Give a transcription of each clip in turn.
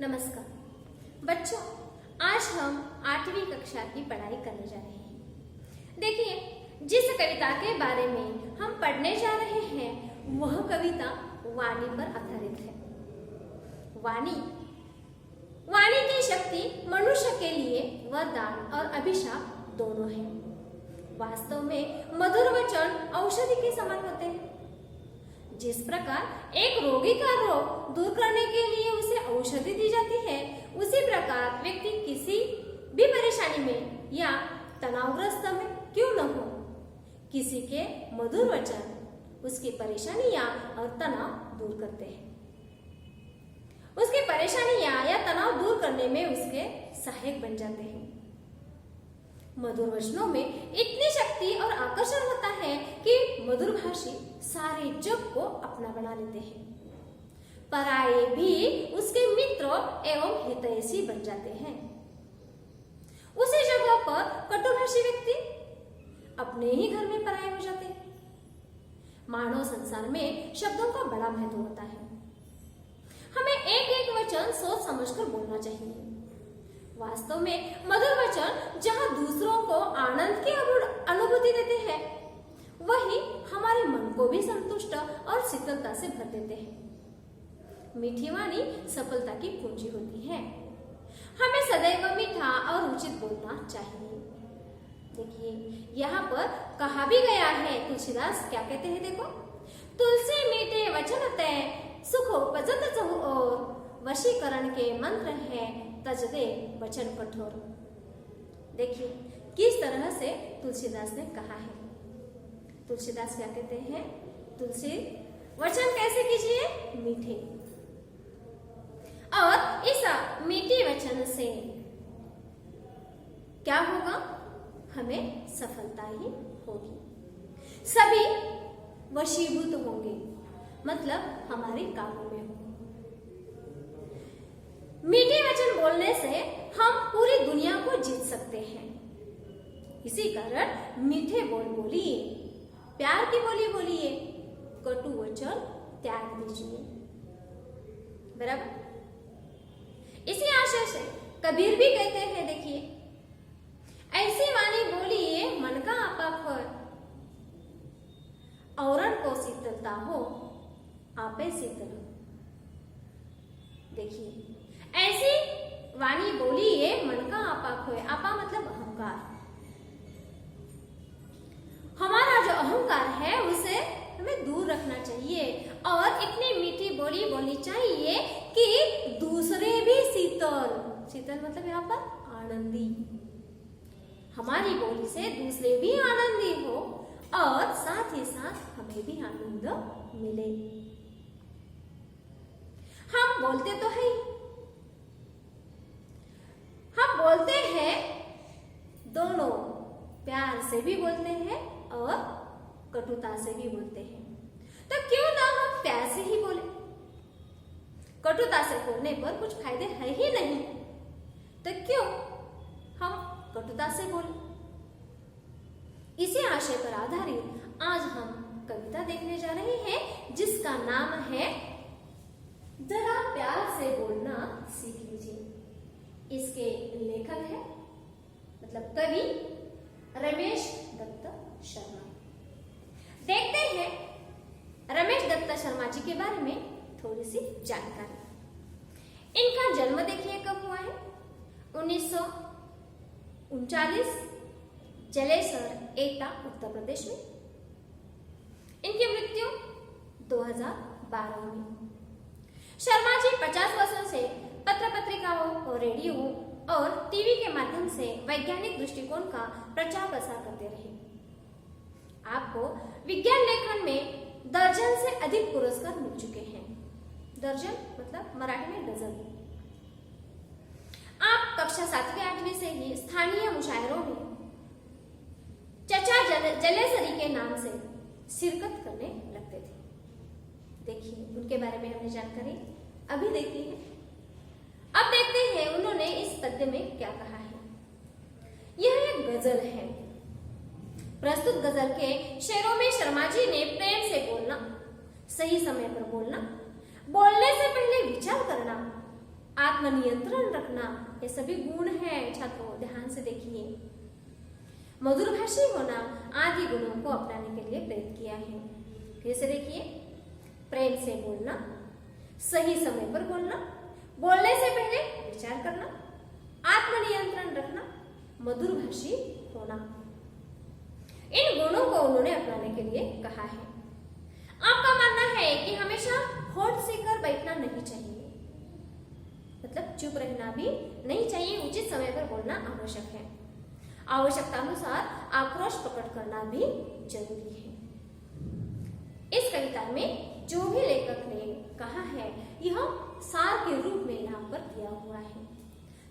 नमस्कार बच्चों, आज हम 8वीं कक्षा की पढ़ाई करने जा रहे हैं। देखिए, जिस कविता के बारे में हम पढ़ने जा रहे हैं वह कविता वाणी पर आधारित है। वाणी की शक्ति मनुष्य के लिए वरदान और अभिशाप दोनों है। वास्तव में मधुर वचन औषधि के समान होते हैं। जिस प्रकार एक रोगी का रोग दूर करने के लिए उसे औषधि दी जाती है, उसी प्रकार व्यक्ति किसी भी परेशानी में या तनावग्रस्त में क्यों न हो, किसी के मधुर वचन उसकी परेशानियां और तनाव दूर करते हैं। उसकी परेशानियां या तनाव दूर करने में उसके सहायक बन जाते हैं। मधुर वचनों में इतनी शक्ति और आकर्षण होता है कि मधुर भाषी सारे जग को अपना बना लेते हैं। पराये भी उसके मित्र एवं हितैषी बन जाते हैं। उसी जगह पर कटुभाषी व्यक्ति अपने ही घर में पराये हो जाते हैं। मानव संसार में शब्दों का बड़ा महत्व होता है। हमें एक एक वचन सोच समझकर बोलना चाहिए। वास्तव में मधुर वचन जहाँ दूसरों को आनंद की अनुभूति देते हैं, वही हमारे मन को भी संतुष्ट और शीतलता से भर देते हैं। मीठी वाणी सफलता की कुंजी होती है। हमें सदैव मीठा और उचित बोलना चाहिए। देखिए, यहाँ पर कहा भी गया है, तुलसीदास क्या कहते हैं, देखो, तुलसी मीठे वचन तय सुखो पजत चहु और वशीकरण के मंत्र है तज दे वचन कठोर। देखिए किस तरह से तुलसीदास ने कहा है। तुलसीदास क्या कहते हैं, तुलसी वचन कैसे कीजिए, मीठे, और इस मीठे वचन से क्या होगा, हमें सफलता ही होगी। सभी वशीभूत होंगे, मतलब हमारे कामों में होंगे। मीठे वचन बोलने से हम पूरी दुनिया को जीत सकते हैं। इसी कारण मीठे बोल बोलिए, प्यार की बोली बोलिए, कटु वचन त्याग दीजिए। बराबर। इसी आशय से कबीर भी कहते हैं, देखिए, ऐसी वाणी बोलिए मन का आपा खोए, औरन को शीतलता हो आपे शीतल। देखिए, ऐसी वाणी बोलिए मन का आपा खोए। आपा मतलब अहंकार। हमारा जो अहंकार है उसे हमें दूर रखना चाहिए और इतनी मीठी बोली बोलनी चाहिए कि दूसरे भी शीतल मतलब यहाँ पर आनंदी, हमारी बोली से दूसरे भी आनंदी हो और साथ ही साथ हमें भी आनंद मिले। हम बोलते तो है, हम बोलते हैं, दोनों प्यार से भी बोलते हैं और कटुता से भी बोलते हैं। तो क्यों ना हम प्यार से ही बोले। कटुता से बोलने पर कुछ फायदे है ही नहीं, तो क्यों हम कटुता से बोले। इसी आशय पर आधारित आज हम कविता देखने जा रहे हैं, जिसका नाम है जरा प्यार से बोलना सीख लीजिए। इसके लेखक है, मतलब कवि, रमेश दत्त शर्मा। देखते हैं रमेश दत्त शर्मा जी के बारे में थोड़ी सी जानकारी। इनका जन्म देखिए कब हुआ है, 1939, जलेसर, एटा, उत्तर प्रदेश में। इनकी मृत्यु 2012 में। शर्मा जी 50 वर्षों से पत्र पत्रिकाओं और रेडियो और टीवी के माध्यम से वैज्ञानिक दृष्टिकोण का प्रचार प्रसार करते रहे। आपको विज्ञान लेखन में दर्जन से अधिक पुरस्कार मिल चुके हैं। दर्जन मतलब मराठी में डजन। आप कक्षा 7वीं 8वीं से ही स्थानीय मुशायरों में चचा जलेसरी के नाम से शिरकत करने लगते थे। देखिए, उनके बारे में हमने जानकारी अभी देखी है। अब देखते हैं उन्होंने इस पद्य में क्या कहा है। यह एक गजल है। प्रस्तुत गजल के शेरों में शर्मा जी ने प्रेम से बोलना, सही समय पर बोलना, बोलने से पहले विचार करना, आत्मनियंत्रण रखना, ये सभी गुण हैं छात्रों, ध्यान से देखिए। मधुरभाषी होना आदि गुणों को अपनाने के लिए प्रेरित किया है। फिर से देखिए, प्रेम से बोलना, सही समय पर बोलना, बोलने से पहले विचार करना, आत्मनियंत्रण रखना, मधुरभाषी होना, इन गुणों को उन्होंने अपनाने के लिए कहा है। आपका मानना है कि हमेशा होठ सीकर बैठना नहीं चाहिए, मतलब चुप रहना भी नहीं चाहिए, उचित समय पर बोलना आवश्यक है। आवश्यकता अनुसार आक्रोश प्रकट करना भी जरूरी है। इस कविता में जो भी लेखक ने कहा है यह सार के रूप में यहाँ पर दिया हुआ है।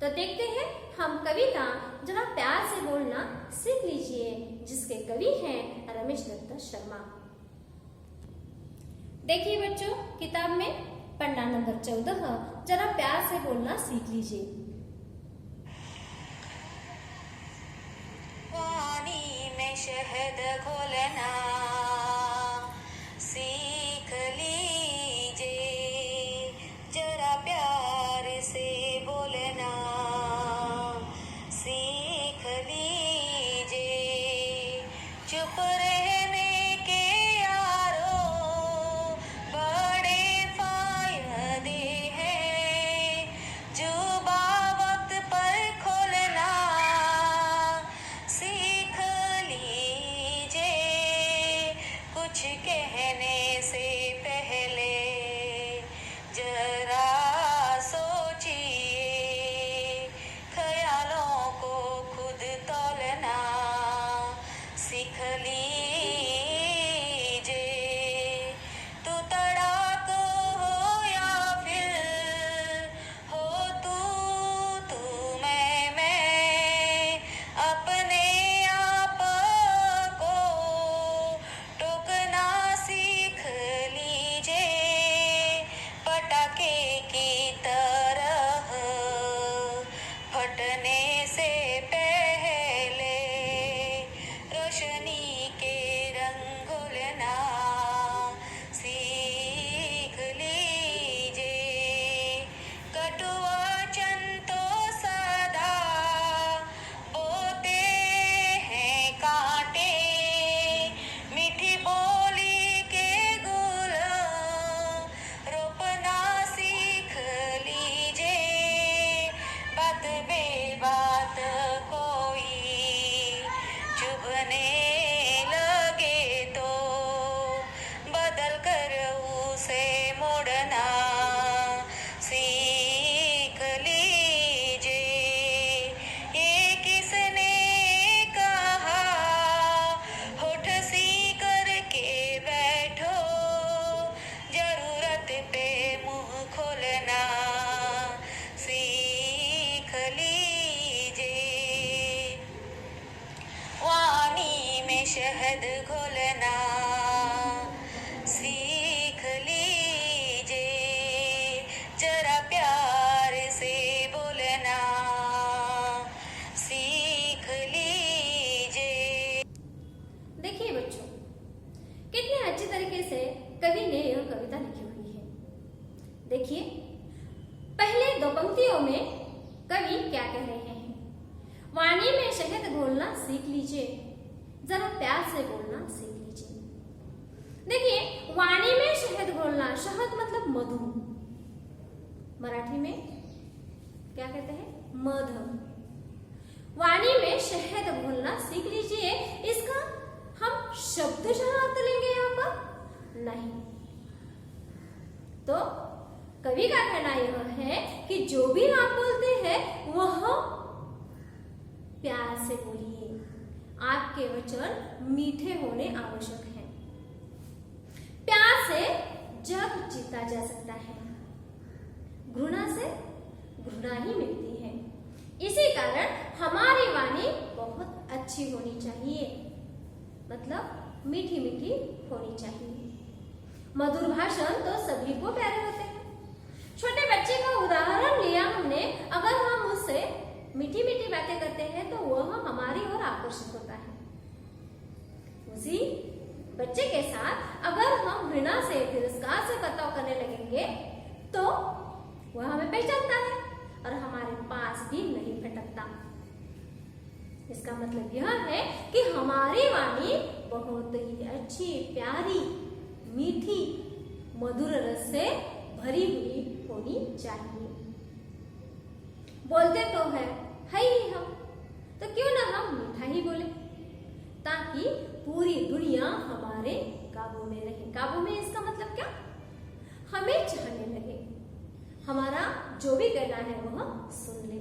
तो देखते हैं हम कविता जरा प्यार से बोलना सीख लीजिए, जिसके कवि हैं रमेश दत्त शर्मा। देखिए बच्चों, किताब में पन्ना नंबर 14, जरा प्यार से बोलना सीख लीजिए। पानी में शहद घोलना सीख लीजिए, जरा प्यार से बोलना सीख लीजिए, चुप रहने के यारो बड़े फायदे हैं, जुबां वक्त पर खोलना सीख लीजिए, कुछ कहने से पहले जरा सोचिए, ख्यालों को खुद तौलना सीख लीजिए, तू तड़ाक हो या फिर हो तू मैं अपने आप को टोकना सीख लीजिए, पटाखे की तरह फटने से पहले रोशनी के रंग घोलना सीख लीजिए, कटु वचन तो सदा बोते हैं कांटे, मीठी बोली के गुल रोपना सीख लीजिए, बात बेबात कोई चुभने लगे तो बदल कर उसे मोड़ना सीख लीजिए, ये किसने कहा होठ सी करके बैठो, जरूरत पे मुंह खोलना सीख लीजिए, वाणी में शहद घोलना सीख लीजिए, जरा प्यार से बोलना सीख लीजिए। देखिए बच्चों, कितने अच्छी तरीके से कवि ने यह कविता लिखी हुई है। देखिए, पहले दो पंक्तियों में कवि क्या कह रहे हैं, वाणी में शहद घोलना सीख लीजिए, जरा प्यार से बोलना सीख लीजिए। देखिए, वाणी में शहद घोलना, शहद मतलब मधु, मराठी में क्या कहते हैं, मध। वाणी में शहद घोलना सीख लीजिए, इसका हम शब्दशः अर्थ लेंगे यहाँ पर नहीं। तो कवि का कहना यह है कि जो भी आप बोलते हैं वह प्यार से बोलिए, आपके वचन मीठे होने आवश्यक हैं। प्यार से जग जीता जा सकता है, घृणा से घृणा ही मिलती है। इसी कारण हमारी वाणी बहुत अच्छी होनी चाहिए, मतलब मीठी मीठी होनी चाहिए। मधुर भाषण तो सभी को प्यारे होते हैं। छोटे बच्चे का उदाहरण लिया हमने, अगर हम उससे मीठी मीठी बातें करते हैं तो वह हमारी ओर आकर्षित होता है। उसी बच्चे के साथ अगर हम घृणा से, तिरस्कार से बर्ताव करने लगेंगे तो वह हमें पहचानता है। और हमारे पास भी नहीं भटकता। इसका मतलब यह है कि हमारी वाणी बहुत ही अच्छी, प्यारी, मीठी, मधुर रस से भरी हुई होनी चाहिए। बोलते तो है ही हम, तो क्यों ना हम मीठा ही बोले, ताकि पूरी दुनिया हमारे काबू में रहे। काबू में इसका मतलब क्या? हमें चाहने लगे, हमारा जो भी कहना है वह सुन ले,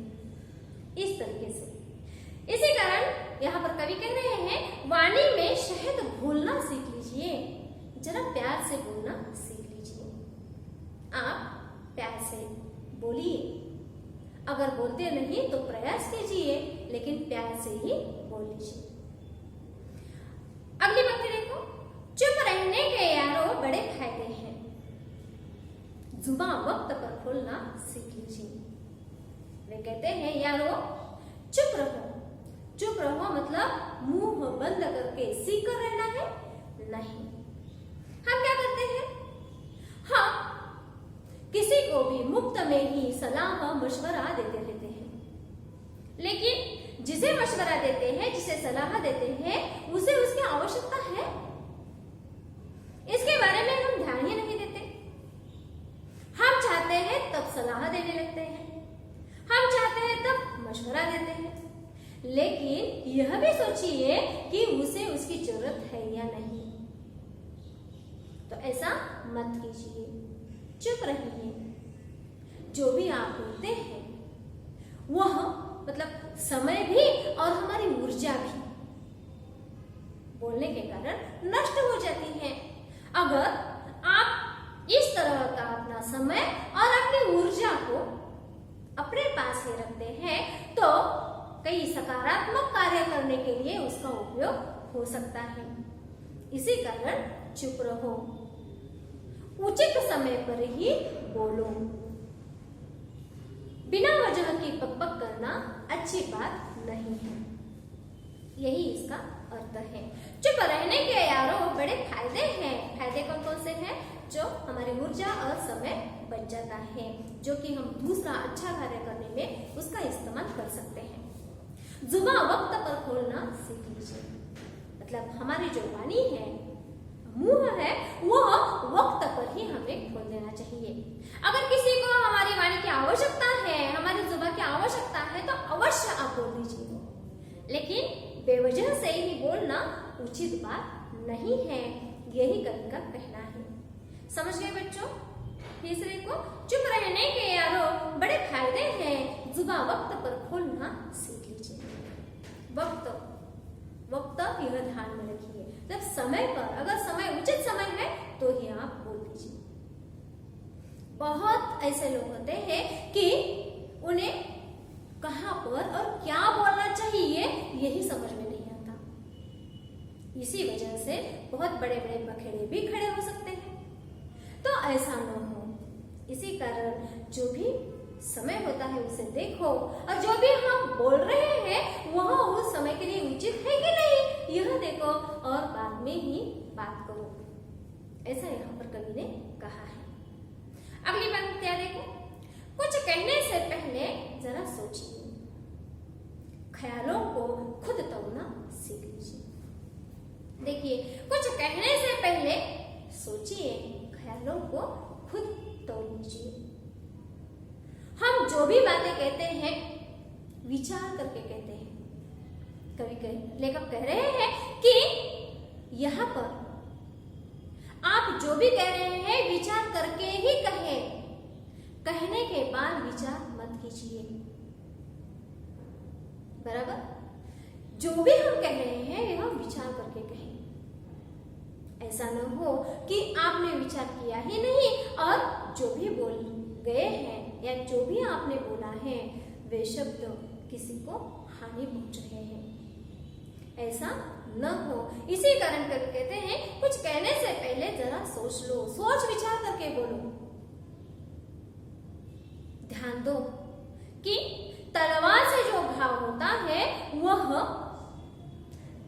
इस तरीके से। इसी कारण यहाँ पर कवि कह रहे हैं, वाणी में शहद घोलना सीख लीजिए, जरा प्यार से बोलना सीख लीजिए। आप प्यार से बोलिए, अगर बोलते नहीं तो प्रयास कीजिए, लेकिन प्यार से ही बोल लीजिए। अगली पंक्ति देखो, चुप रहने के यारो बड़े फायदे हैं, जुबान वक्त पर खोलना सीख लीजिए। वे कहते हैं यारो चुप रहो। चुप रहो मतलब मुंह बंद करके सीख कर रहना है नहीं। हम क्या करते हैं? हम किसी को भी मुफ्त में ही सलाह मशवरा देते रहते हैं, लेकिन जिसे मशवरा देते हैं, जिसे सलाह देते हैं, उसे उसकी आवश्यकता है, इसके बारे में हम ध्यान ही नहीं देते। हम चाहते हैं तब सलाह देने लगते हैं, हम चाहते हैं तब मशवरा देते हैं, लेकिन यह भी सोचिए कि उसे उसकी जरूरत है या नहीं। तो ऐसा मत कीजिए, चुप रहिए। जो भी आप बोलते हैं वह मतलब समय भी और हमारी ऊर्जा भी बोलने के कारण नष्ट हो जाती है। अगर आप इस तरह का अपना समय और अपनी ऊर्जा को अपने पास ही रखते हैं तो कई सकारात्मक कार्य करने के लिए उसका उपयोग हो सकता है। इसी कारण चुप रहो, उचित समय पर ही बोलो। बिना वजह की पकपक करना अच्छी बात नहीं है, यही इसका अर्थ है। चुप रहने के यारों बड़े फायदे हैं। फायदे कौन कौन से हैं? जो हमारी ऊर्जा और समय बच जाता है, जो कि हम दूसरा अच्छा कार्य करने में उसका इस्तेमाल कर सकते हैं। जुबान वक्त पर खोलना सीख लीजिए, मतलब हमारी जो वाणी है, मुंह है, वह वक्त पर ही हमें खोल देना चाहिए। अगर किसी को हमारी वाणी की आवश्यकता है, हमारी जुबान की आवश्यकता है, तो अवश्य आप बोल दीजिए, लेकिन बेवजह से ही बोलना उचित बात नहीं है। यही कवि का कहना है। समझ गए बच्चों? तीसरे को, चुप रहने के यारों बड़े फायदे हैं, जुबान वक्त पर खोलना सीख लीजिए। वक्त यह ध्यान में रखिए, जब समय पर, अगर समय उचित समय है तो ही आप बोल दीजिए। बहुत ऐसे लोग होते हैं कि उन्हें कहां पर और क्या बोलना चाहिए यही समझ में नहीं आता। इसी वजह से बहुत बड़े बड़े बखेड़े भी खड़े हो सकते हैं। तो ऐसा न हो, इसी कारण जो भी समय होता है उसे देखो, और जो भी हम बोल रहे हैं वह उस समय के लिए उचित है कि नहीं यह देखो, और बाद में ही बात करो। ऐसा यहाँ पर कवि ने कहा है। अगली पंक्तियां देखो, कुछ कहने से पहले जरा सोचिए, ख्यालों को खुद तोड़ना सीख लीजिए। देखिए, कुछ कहने से पहले सोचिए, ख्यालों को खुद तोड़ लीजिए। हम जो भी बातें कहते हैं विचार करके कहते हैं। लेखक कह रहे हैं कि यहाँ पर आप जो भी कह रहे हैं विचार करके ही कहें, कहने के बाद विचार मत कीजिए। बराबर? जो भी हम कह रहे हैं यह विचार करके कहें। ऐसा न हो कि आपने विचार किया ही नहीं और जो भी बोल गए हैं या जो भी आपने बोला है वे शब्द किसी को हानि पहुंच रहे हैं। ऐसा न हो, इसी कारण कवि कहते हैं कुछ कहने से पहले जरा सोच लो, सोच विचार करके बोलो। ध्यान दो कि तलवार से जो घाव होता है वह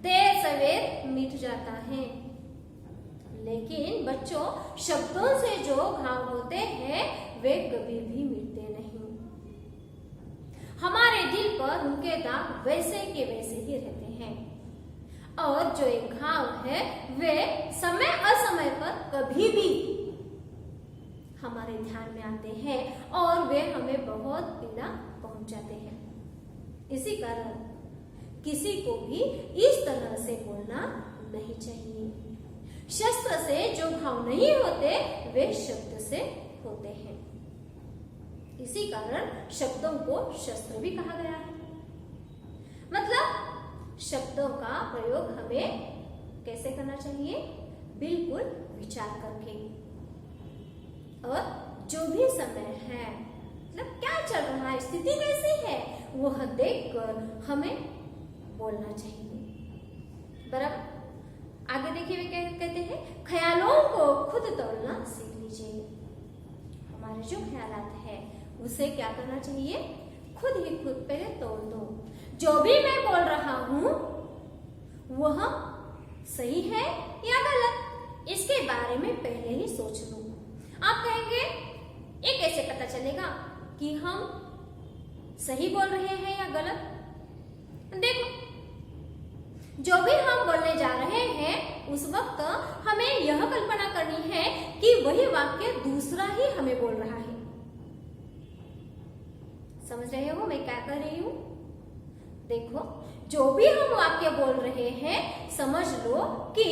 देर सवेर मिट जाता है, लेकिन बच्चों शब्दों से जो घाव होते हैं वे कभी भी मिटते नहीं। पर उनके दाग वैसे के वैसे ही रहते हैं। और जो एक घाव है वे समय असमय पर कभी भी हमारे ध्यान में आते हैं और वे हमें बहुत पीड़ा पहुंचाते हैं। इसी कारण किसी को भी इस तरह से बोलना नहीं चाहिए। शस्त्र से जो घाव नहीं होते वे शब्द से होते हैं। इसी कारण शब्दों को शस्त्र भी कहा गया है। मतलब शब्दों का प्रयोग हमें कैसे करना चाहिए? बिल्कुल विचार करके। और जो भी समय है, मतलब क्या चल रहा है, स्थिति कैसी है, वह देखकर हमें बोलना चाहिए। बराबर। आगे देखिए वे क्या कहते हैं, ख्यालों को खुद तोड़ना सीख लीजिए। हमारे जो ख्यालात है उसे क्या करना चाहिए? खुद ही खुद पहले तोड़ दो। जो भी मैं बोल रहा हूं वह सही है या गलत, इसके बारे में पहले ही सोच लो। आप कहेंगे ये कैसे पता चलेगा कि हम सही बोल रहे हैं या गलत? देखो, जो भी हम बोलने जा रहे हैं उस वक्त हमें यह कल्पना करनी है कि वही वाक्य दूसरा ही हमें बोल रहा है। समझ रहे हो मैं क्या कर रही हूं? देखो, जो भी हम वाक्य बोल रहे हैं समझ लो कि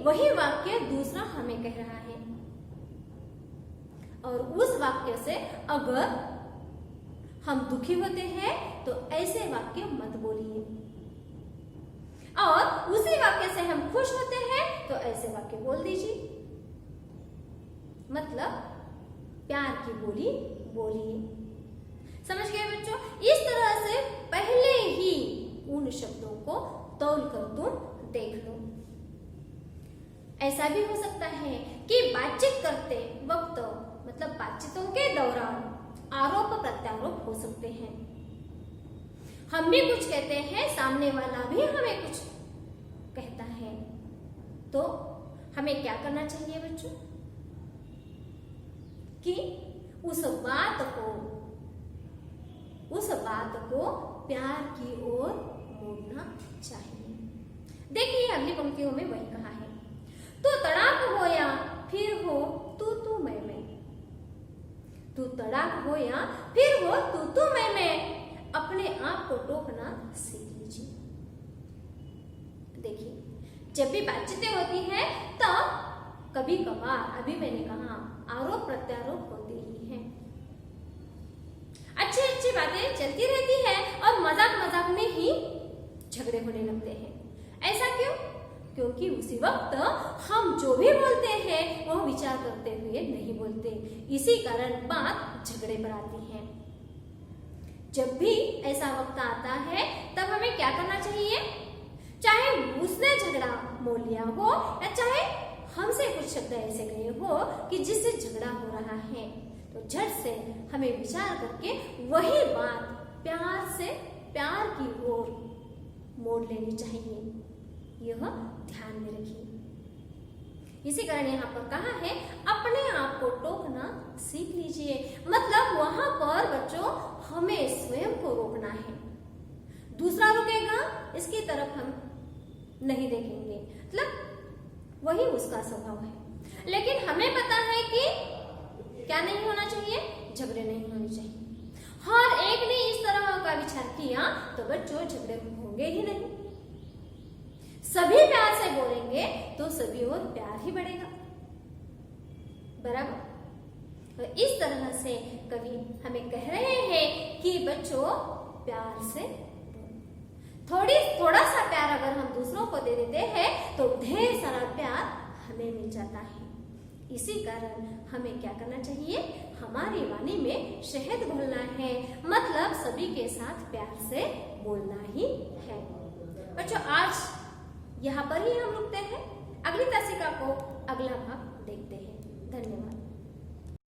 वही वाक्य दूसरा हमें कह रहा है। और उस वाक्य से अगर हम दुखी होते हैं तो ऐसे वाक्य मत बोलिए, और उसी वाक्य से हम खुश होते हैं तो ऐसे वाक्य बोल दीजिए। मतलब प्यार की बोली बोलिए। समझ गए बच्चों? इस तरह से पहले ही उन शब्दों को तौल कर तुम देख लो। ऐसा भी हो सकता है कि बातचीत करते वक्त, मतलब बातचीतों के दौरान आरोप प्रत्यारोप हो सकते हैं। हम भी कुछ कहते हैं, सामने वाला भी हमें कुछ कहता है, तो हमें क्या करना चाहिए बच्चों? कि उस बात को प्यार की ओर मोड़ना चाहिए। देखिए अगली पंक्तियों में वही कहा है, तो तड़ाक हो या फिर हो तू मैं, तू तड़ाक हो या फिर हो तू मैं, अपने आप को टोकना सीख लीजिए। देखिए, जब भी बातचीतें होती हैं तो कभी कभार, अभी मैंने कहा, आरोप प्रत्यारोप होते ही हैं। अच्छी अच्छी बातें चलती रहती है और मजाक मजाक में ही झगड़े होने लगते हैं। ऐसा क्यों? क्योंकि उसी वक्त हम जो भी बोलते हैं वह विचार करते हुए नहीं बोलते। इसी कारण बात झगड़े पर आती है। जब भी ऐसा वक्त आता है तब हमें क्या करना चाहिए? चाहे उसने झगड़ा मोल लिया हो या चाहे हमसे कुछ शब्द ऐसे गए हो कि जिससे झगड़ा हो रहा है, तो झट से हमें विचार करके वही बात प्यार की ओर मोड़ लेनी चाहिए। यह ध्यान में रखिए। इसी कारण यहाँ पर कहा है अपने आप को टोकना सीख लीजिए। मतलब वहां पर बच्चों हमें स्वयं को रोकना है। दूसरा रुकेगा इसकी तरफ हम नहीं देखेंगे, मतलब वही उसका स्वभाव है। लेकिन हमें पता है कि क्या नहीं होना चाहिए? झगड़े नहीं होने चाहिए। हर एक ने इस तरह का विचार किया तो बच्चों झगड़े होंगे ही नहीं। सभी प्यार से बोलेंगे तो सभी और प्यार ही बढ़ेगा। बराबर? तो इस तरह से कवि हमें कह रहे हैं कि बच्चों प्यार से, थोड़ा सा प्यार अगर हम दूसरों को दे देते हैं तो ढेर सारा प्यार हमें मिल जाता है। इसी कारण हमें क्या करना चाहिए? हमारी वाणी में शहद घोलना है। मतलब सभी के साथ प्यार से बोलना ही है। बच्चों आज यहाँ पर ही हम रुकते हैं। अगली तासिका को अगला भाग देखते हैं। धन्यवाद।